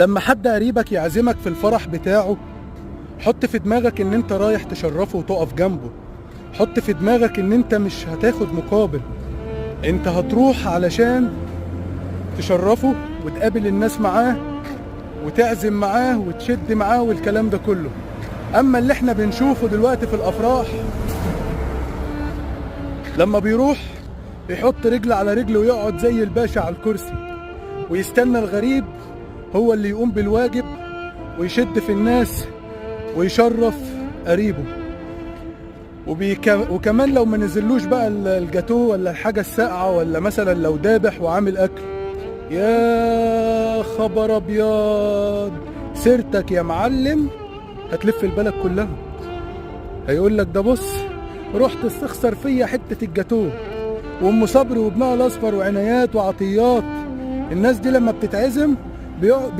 لما حد قريبك يعزمك في الفرح بتاعه، حط في دماغك ان انت رايح تشرفه وتقف جنبه. حط في دماغك ان انت مش هتاخد مقابل، انت هتروح علشان تشرفه وتقابل الناس معاه وتعزم معاه وتشد معاه والكلام ده كله. اما اللي احنا بنشوفه دلوقتي في الافراح، لما بيروح يحط رجل على رجل ويقعد زي الباشا على الكرسي، ويستنى الغريب هو اللي يقوم بالواجب ويشد في الناس ويشرف قريبه. وكمان لو ما نزلوش بقى الجاتو ولا الحاجة الساقعة، ولا مثلا لو دابح وعامل أكل، يا خبر أبيض، سيرتك يا معلم هتلف البلد كلها. هيقول لك ده بص، رحت تستخسر فيا حتة الجاتو. وأم صبري وابنها الأصفر وعنايات وعطيات، الناس دي لما بتتعزم بيجوا